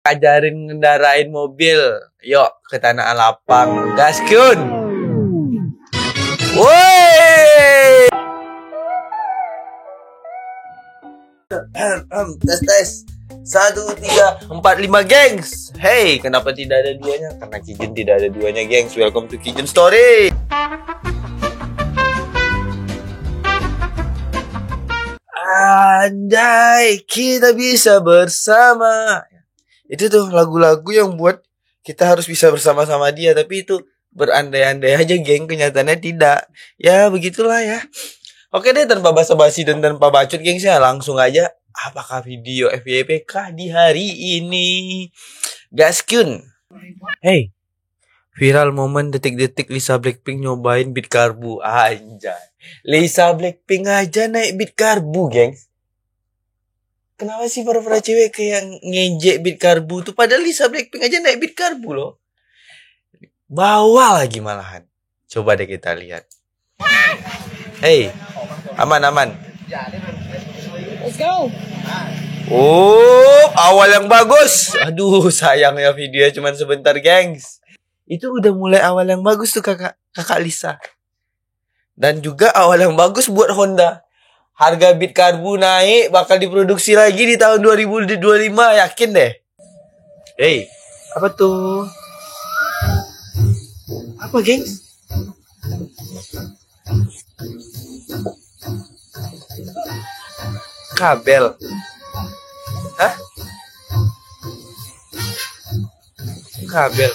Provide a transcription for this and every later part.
Ajarin ngendarain mobil. Yuk ke Tanah Alapang. Gaskun. Woi. Tes. 1, 3, 4, 5 gengs. Hey, kenapa tidak ada duanya? Karena Kijun tidak ada duanya, gengs. Welcome to Kijun Story. Andai kita bisa bersama. Itu tuh lagu-lagu yang buat kita harus bisa bersama-sama dia. Tapi itu berandai-andai aja, geng. Kenyataannya tidak. Ya begitulah ya. Oke deh, tanpa basa-basi dan tanpa bacot, geng, saya langsung aja. Apakah video FYP kah di hari ini? Gaskun. Hey, viral momen detik-detik Lisa Blackpink nyobain beat karbu. Anjay, Lisa Blackpink aja naik beat karbu, gengs. Kenapa sih para cewek kayak ngejek beat karbu tuh? Padahal Lisa Blackpink aja naik beat karbu loh. Bawa lagi malahan. Coba deh kita lihat. Hey, aman. Let's go. Oh, awal yang bagus. Aduh, sayang ya videonya cuma sebentar, gengs. Itu udah mulai awal yang bagus tuh kakak Lisa. Dan juga awal yang bagus buat Honda. Harga beat karbu naik, bakal diproduksi lagi di tahun 2025, yakin deh. Hey, apa tuh? Apa, gengs? Kabel. Hah? Kabel.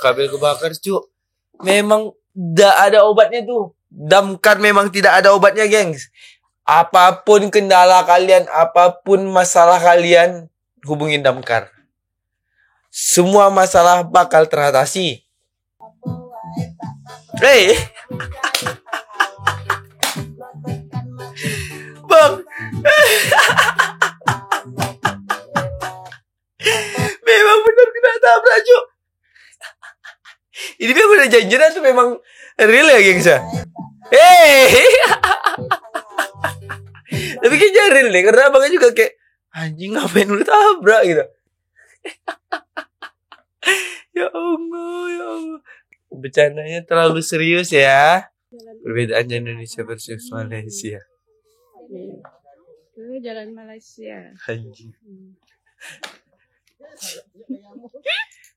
Kabel kebakar, cuk. Memang tidak ada obatnya tuh. Damkar memang tidak ada obatnya, gengs. Apapun kendala kalian, apapun masalah kalian, hubungin damkar. Semua masalah bakal teratasi. Hey, Bang. Memang benar kena tabrak, cuk. Ini dia udah janjian tuh memang real ya, gengs ya? Hey. Tapi kayaknya real deh, karena abangnya juga kayak anjing ngapain lu tabrak gitu. Ya Allah. Bercandanya terlalu serius ya. Perbedaan Indonesia versus Malaysia. Ke jalan Malaysia. Anjing.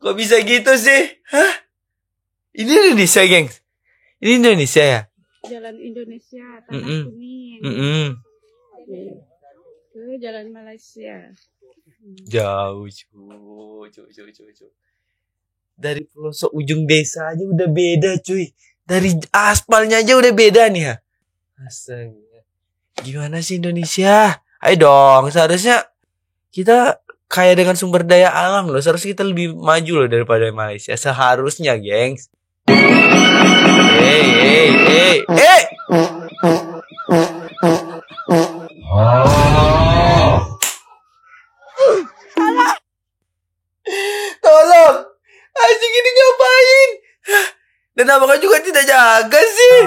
Kok bisa gitu sih? Hah? Ini Indonesia, gengs. Ini Indonesia ya? Jalan Indonesia, Tanah Kuning. Ke jalan Malaysia. Jauh, cuy. Dari pelosok ujung desa aja udah beda, cuy. Dari aspalnya aja udah beda nih ya. Astaga. Gimana sih Indonesia? Ayo dong, seharusnya kita kaya dengan sumber daya alam loh. Seharusnya kita lebih maju loh daripada Malaysia. Seharusnya, gengs. Hey. Tolong. Anjing ini ngapain? Dan abangnya juga tidak jaga sih.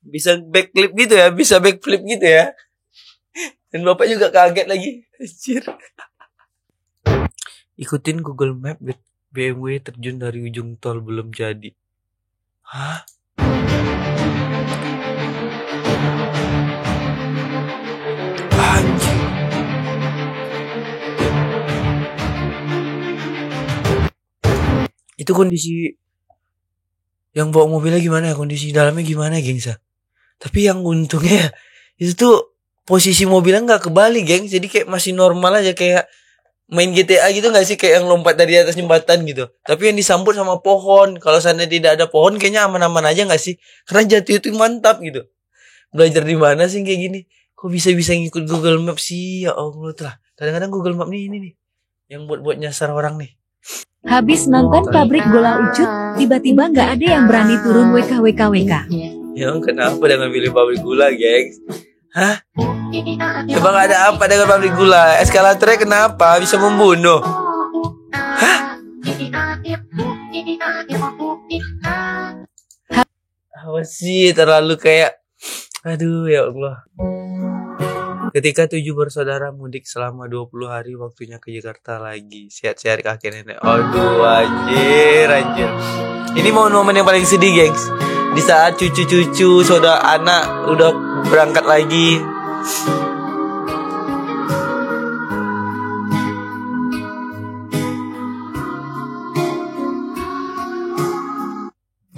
Bisa backflip gitu ya, Dan bapak juga kaget lagi. Anjir. Ikutin Google Map, BMW terjun dari ujung tol belum jadi. Hah? Anjir. Itu kondisi yang bawa mobilnya gimana ya? Kondisi dalamnya gimana, gengs? Tapi yang untungnya itu tuh posisi mobilnya nggak kebalik, gengs. Jadi kayak masih normal aja, kayak main GTA gitu nggak sih, kayak yang lompat dari atas jembatan gitu. Tapi yang disambut sama pohon. Kalau sana tidak ada pohon, kayaknya aman-aman aja nggak sih? Karena jatuh itu mantap gitu. Belajar di mana sih kayak gini? Kok bisa ngikut Google Map sih? Ya Allah lah. Kadang-kadang Google Map ini nih yang buat nyasar orang nih. Habis nonton pabrik bola ucut, tiba-tiba nggak ada yang berani turun WKWKWK. Ya kenapa dengan pilih pabrik gula, gengs? Hah? Emang ada apa dengan pabrik gula? Eskalatornya kenapa? Bisa membunuh? Hah? Apa sih terlalu kayak, aduh ya Allah. Ketika 7 bersaudara mudik selama 20 hari, waktunya ke Jakarta lagi. Sehat-sehat kakek nenek. Aduh anjir. Ini momen-momen yang paling sedih, gengs. Di saat cucu-cucu, saudara anak udah berangkat lagi.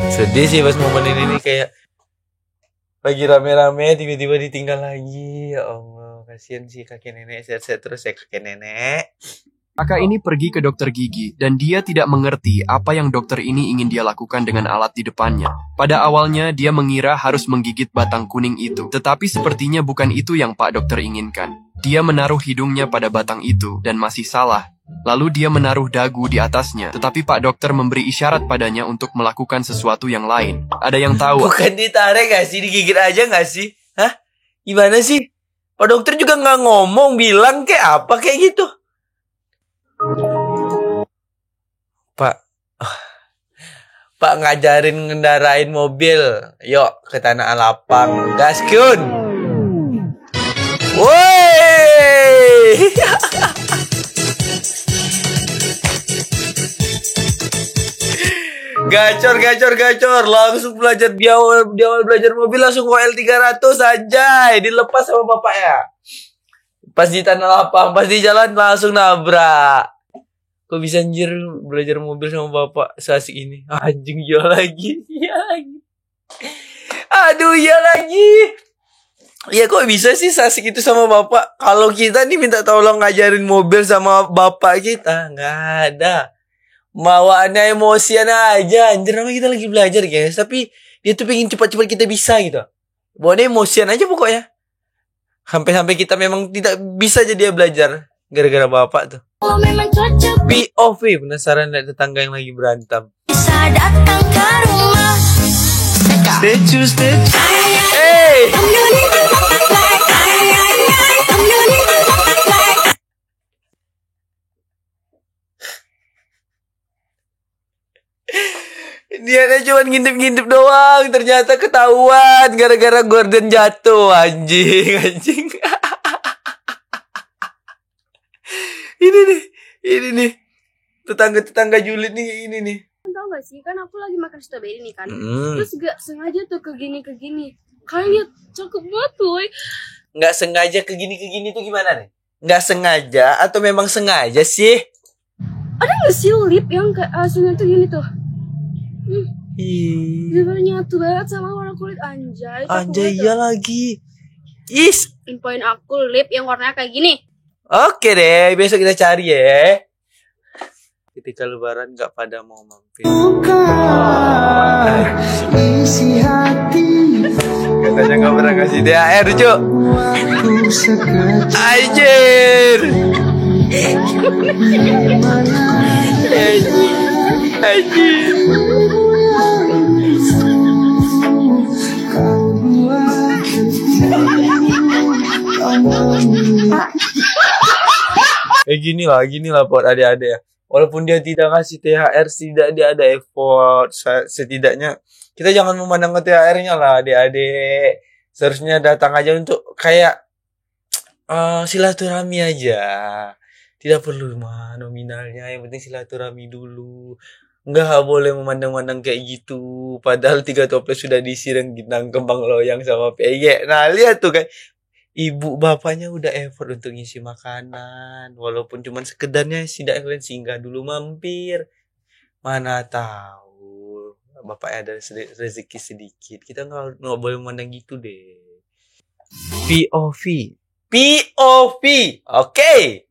Sedih sih pas momen ini nih, kayak lagi rame-rame tiba-tiba ditinggal lagi. Ya Allah, kasihan sih kakek nenek. Sehat-sehat terus ya kakek nenek. Kakak ini pergi ke dokter gigi dan dia tidak mengerti apa yang dokter ini ingin dia lakukan dengan alat di depannya. Pada awalnya dia mengira harus menggigit batang kuning itu, tetapi sepertinya bukan itu yang Pak Dokter inginkan. Dia menaruh hidungnya pada batang itu dan masih salah. Lalu dia menaruh dagu di atasnya, tetapi Pak Dokter memberi isyarat padanya untuk melakukan sesuatu yang lain. Ada yang tahu? Bukan ditarik gak sih, digigit aja gak sih? Hah? Gimana sih? Pak Dokter juga gak ngomong, bilang kayak apa kayak gitu. Pak ngajarin ngendarain mobil. Yuk ke Tanah Lapang. Gaskun. Woi. Gacor. Langsung belajar di awal belajar mobil langsung WL 300 aja. Dilepas sama bapaknya. Pas di Tanah Lapang, pas di jalan langsung nabrak. Kok bisa anjir belajar mobil sama bapak seasik ini? Anjing, iya lagi. Aduh, iya lagi. Ya kok bisa sih seasik itu sama bapak? Kalau kita nih minta tolong ngajarin mobil sama bapak kita, nggak ada. Bawaannya emosian aja. Anjir, namanya kita lagi belajar guys. Tapi dia tuh pengen cepat-cepat kita bisa gitu. Bawaannya emosian aja pokoknya. Sampai kita memang tidak bisa jadi belajar gara-gara bapak tuh. POV, penasaran lihat tetangga yang lagi berantem. Bisa datang ke rumah. Stay. Hey. Dia cuma ngintip-ngintip doang, ternyata ketahuan gara-gara Gordon jatuh. Anjing. Ini nih. Tetangga julid nih, ini nih. Tahu gak sih, kan aku lagi makan strawberry nih kan. Terus gak sengaja tuh ke gini. Kalian lihat, cakep banget tuh. Gak sengaja ke gini tuh gimana nih? Gak sengaja atau memang sengaja sih? Ada gak sih lip yang kayak aslinya tuh gini tuh? Dia nyatu banget sama warna kulit. Anjay iya lagi. Infoin aku lip yang warnanya kayak gini. Oke deh, besok kita cari ya. Ketika lebaran gak pada mau mampir. Isi hati. Katanya gak pernah kasih THR, Cuk. Anjir. Gini lah buat adik-adik ya. Walaupun dia tidak ngasih THR, setidaknya dia ada effort. Setidaknya kita jangan memandang ke THR-nya lah adik-adik. Seharusnya datang aja untuk kayak silaturahmi aja. Tidak perlu nominalnya, yang penting silaturahmi dulu. Nggak boleh memandang-mandang kayak gitu. Padahal 3 toples sudah diisi rengginang kembang loyang sama peyek. Nah lihat tuh kayak ibu bapaknya udah effort untuk ngisi makanan. Walaupun cuma sekedarnya tidak kalian singgah dulu mampir. Mana tahu bapaknya ada rezeki sedikit. Kita nggak boleh memandang gitu deh. POV. Oke.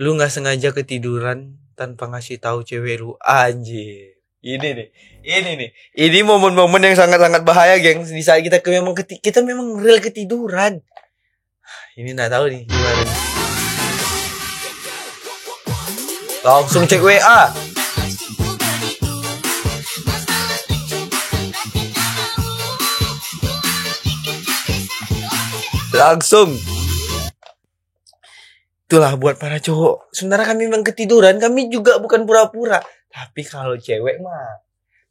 Lu nggak sengaja ketiduran tanpa ngasih tahu cewek lu. Anjir. Ini momen-momen yang sangat-sangat bahaya, geng. Di saat kita memang real ketiduran. Ini nggak tahu nih gimana. Langsung cek WA. langsung. Itulah buat para cowok. Sebenarnya kami memang ketiduran, kami juga bukan pura-pura. Tapi kalau cewek mah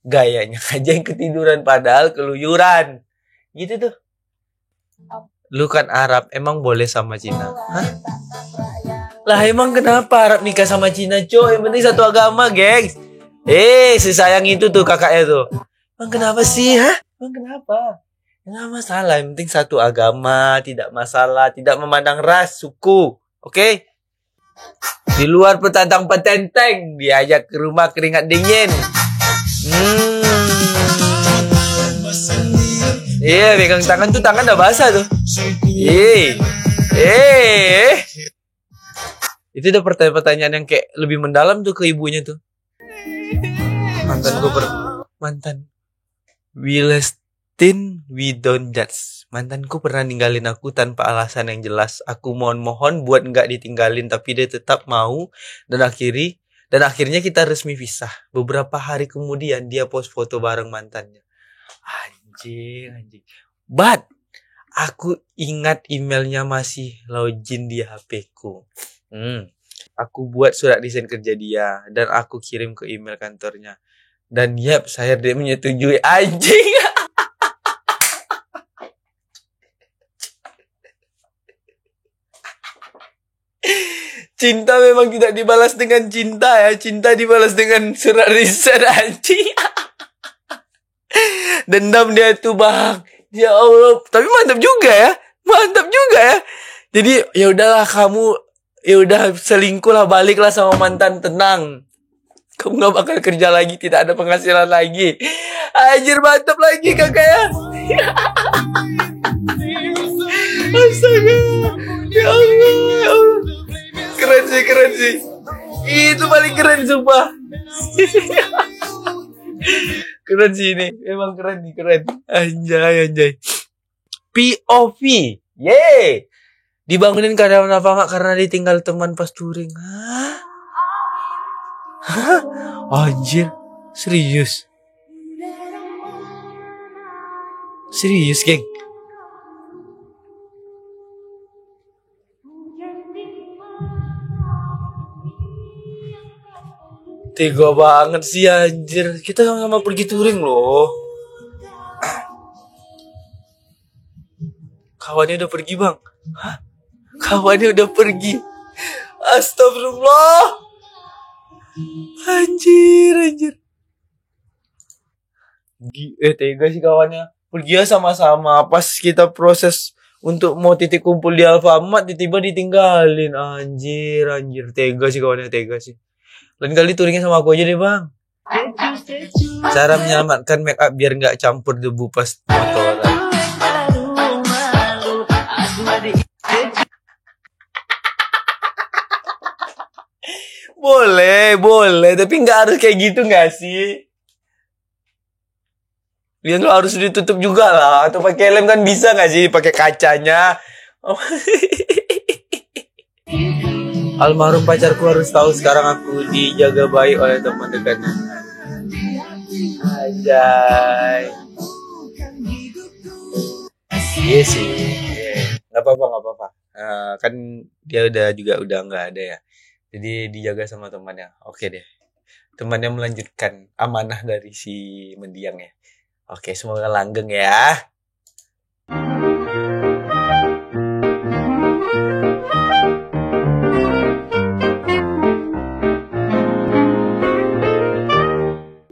gayanya aja yang ketiduran padahal keluyuran. Gitu tuh. Lu kan Arab, emang boleh sama Cina? Hah? Lah emang kenapa Arab nikah sama Cina, cowok? Yang penting satu agama, gengs. Sesayang itu tuh kakaknya tuh. Emang kenapa sih, hah? Emang kenapa? Nggak masalah, yang penting satu agama, tidak masalah, tidak memandang ras, suku. Oke? Di luar petantang petenteng, diajak ke rumah keringat dingin. Iya, pegang tangan tuh, tangan udah basah tuh. Itu udah pertanyaan yang kayak lebih mendalam tuh ke ibunya tuh. Mantan Wilestin we don't judge. Mantanku pernah ninggalin aku tanpa alasan yang jelas. Aku mohon buat nggak ditinggalin, tapi dia tetap mau. Dan akhirnya kita resmi pisah. Beberapa hari kemudian dia post foto bareng mantannya. Anjing. But aku ingat emailnya masih login di HP-ku. Aku buat surat desain kerja dia dan aku kirim ke email kantornya. Dan yap, saya dia menyetujui. Anjing. Cinta memang tidak dibalas dengan cinta ya. Cinta dibalas dengan surat desain, anjing. Dendam dia tuh, Bang. Ya Allah, tapi mantap juga ya. Jadi ya udahlah kamu, ya udah selingkuh lah, baliklah sama mantan, tenang. Kamu gak bakal kerja lagi, tidak ada penghasilan lagi. Anjir, mantap lagi kakak ya. Astaga. Ya Allah. Keren sih. Itu paling keren sumpah. Keren sih ini. Emang keren. Anjay. POV. Yeay. Dibangunin karyawan apa karena ditinggal teman pas touring. Hah? Anjir. Serius, geng. Tega banget sih anjir. Kita sama-sama pergi touring loh. Kawannya udah pergi, Bang. Hah? Kawannya udah pergi. Astagfirullah. Anjir. Tega sih kawannya. Pergi ya sama-sama. Pas kita proses untuk mau titik kumpul di Alfamart, tiba-tiba ditinggalin. Anjir. Tega sih kawannya, sih. Lain kali touringnya sama aku aja deh, Bang. Cara menyelamatkan make up biar nggak campur debu pas motoran. Boleh, tapi nggak harus kayak gitu nggak sih? Lihat lo harus ditutup juga lah, atau pakai lem kan bisa nggak sih? Pakai kacanya. Almarhum pacarku harus tahu sekarang aku dijaga baik oleh teman dekatnya. Anjay. Iya sih. Nggak apa-apa. Kan dia udah nggak ada ya. Jadi dijaga sama temannya. Oke deh. Temannya melanjutkan amanah dari si mendiang ya. Oke, semoga langgeng ya.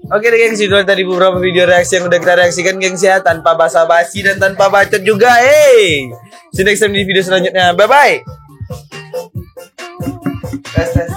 Oke deh gengs, itu tadi beberapa video reaksi yang udah kita reaksikan gengs ya. Tanpa basa-basi dan tanpa bacot juga. See you next time di video selanjutnya. Bye-bye. Tes.